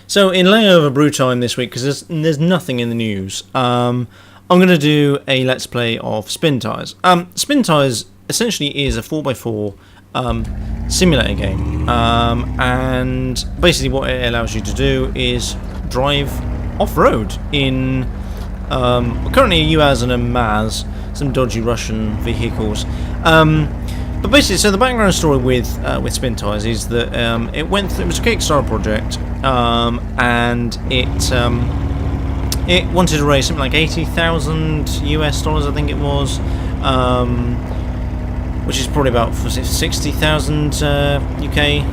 So in layover brew time this week, because there's nothing in the news, I'm going to do a Let's Play of SPINTIRES. SPINTIRES essentially is a 4x4 simulator game, and basically what it allows you to do is drive off-road in currently a UAZ and a MAZ, some dodgy Russian vehicles. But basically, so the background story with SPINTIRES is that it was a Kickstarter project, and it wanted to raise something like 80,000 US dollars, I think it was, which is probably about 60,000 UK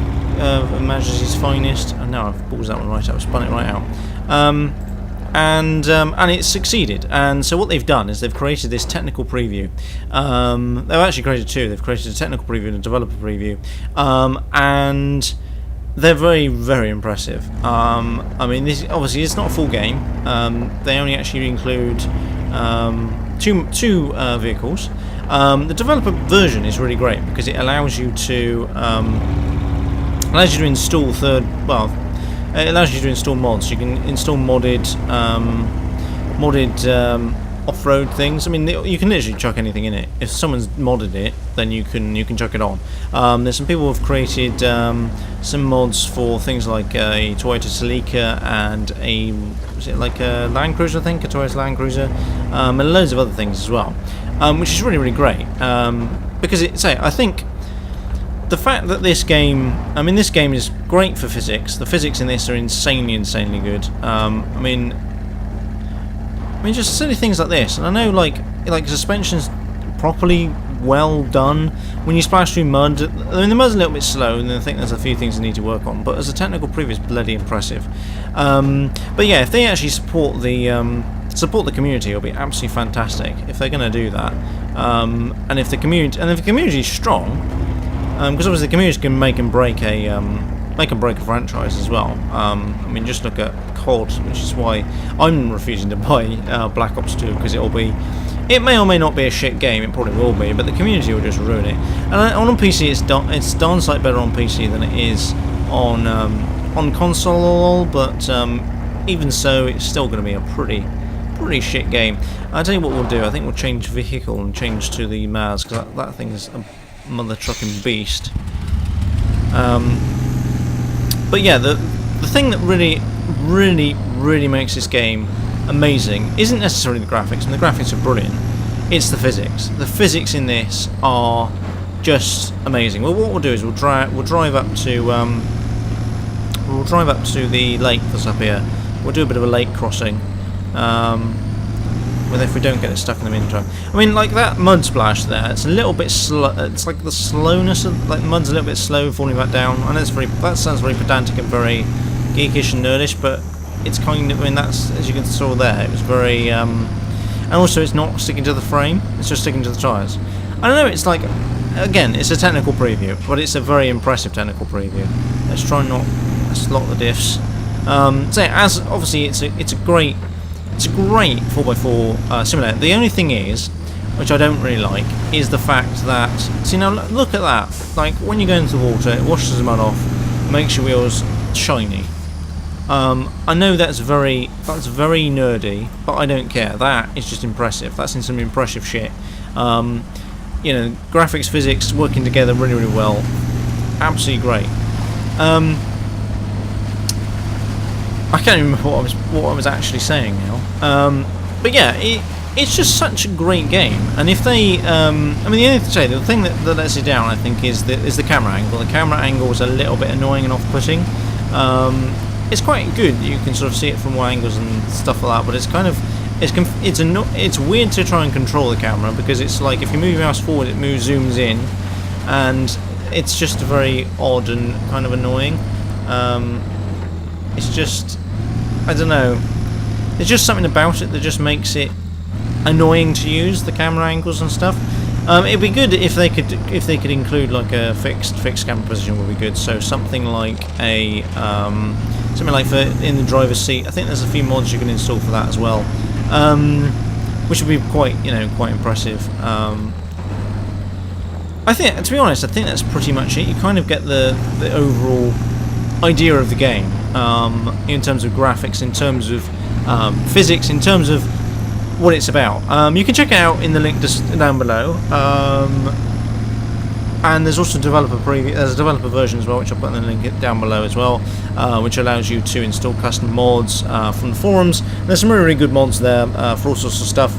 Majesty's finest. Oh, no, I've balls that one right out. I've spun it right out. And it succeeded. And so what they've done is they've created this technical preview. They've actually created two. They've created a technical preview and a developer preview, and they're very, very impressive. I mean, this obviously it's not a full game. They only actually include two vehicles. The developer version is really great because it allows you to install it allows you to install mods. You can install modded off-road things. I mean, you can literally chuck anything in it. If someone's modded it, then you can chuck it on. There's some people who've created some mods for things like a Toyota Celica and a Land Cruiser, I think, a Toyota Land Cruiser, and loads of other things as well, which is really, really great. Because I think the fact that this game is great for physics. The physics in this are insanely good. I mean, just silly things like this. And I know, like suspension's properly well done. When you splash through mud, I mean, the mud's a little bit slow, and I think there's a few things they need to work on. But as a technical preview, it's bloody impressive. But yeah, if they actually support the community, it'll be absolutely fantastic if they're going to do that. And if the community is strong. Because obviously the community can make and break a franchise as well. I mean, just look at COD, which is why I'm refusing to buy Black Ops 2, because it may or may not be a shit game. It probably will be, but the community will just ruin it. And on PC, it's darn sight better on PC than it is on console. But even so, it's still going to be a pretty shit game. I'll tell you what we'll do. I think we'll change vehicle and change to the MAZ, because that thing is a mother trucking beast. But yeah, the thing that really makes this game amazing isn't necessarily the graphics, and the graphics are brilliant. It's the physics. The physics in this are just amazing. Well, what we'll do is we'll drive up to the lake that's up here. We'll do a bit of a lake crossing. If we don't get it stuck in the meantime. I mean, like that mud splash there, it's a little bit slow. It's like the slowness of, like, mud's a little bit slow falling back down. I know that sounds very pedantic and very geekish and nerdish, but it's kind of, I mean, that's, as you can saw there, it was very, and also it's not sticking to the frame, it's just sticking to the tyres. I don't know, it's like, again, it's a technical preview, but it's a very impressive technical preview. Let's try and not slot the diffs. So as obviously it's a great 4x4 simulator. The only thing is, which I don't really like, is the fact that, see, now look at that, like when you go into the water, it washes the mud off, makes your wheels shiny. I know that's very nerdy, but I don't care. That is just impressive. That's in some impressive shit. Graphics, physics working together really well. Absolutely great. I can't even remember what I was actually saying now. But yeah, it's just such a great game. And if they, the thing that lets it down, I think, is the camera angle. The camera angle is a little bit annoying and off-putting. It's quite good. You can sort of see it from wide angles and stuff like that. But it's kind of, it's weird to try and control the camera, because it's like if you move your mouse forward, it zooms in, and it's just very odd and kind of annoying. It's just, I don't know, there's just something about it that just makes it annoying to use, the camera angles and stuff. It'd be good if they could include like a fixed camera position would be good. So something like for in the driver's seat. I think there's a few mods you can install for that as well, which would be quite impressive. I think, to be honest, that's pretty much it. You kind of get the overall idea of the game, in terms of graphics, in terms of physics, in terms of what it's about. You can check it out in the link just down below. And there's also developer preview. There's a developer version as well, which I'll put in the link down below as well, which allows you to install custom mods from the forums. There's some really, really good mods there for all sorts of stuff.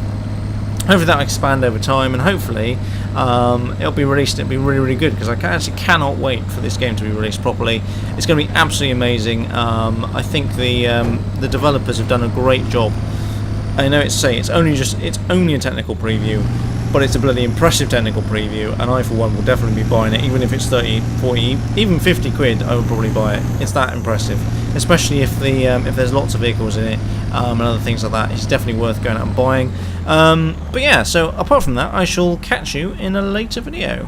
Hopefully that'll expand over time, and hopefully it'll be released. It'll be really, really good, because I actually cannot wait for this game to be released properly. It's going to be absolutely amazing. I think the developers have done a great job. I know it's only a technical preview, but it's a bloody impressive technical preview, and I for one will definitely be buying it. Even if it's 30, 40, even 50 quid, I would probably buy it. It's that impressive, especially if there's lots of vehicles in it and other things like that. It's definitely worth going out and buying. But yeah, so apart from that, I shall catch you in a later video.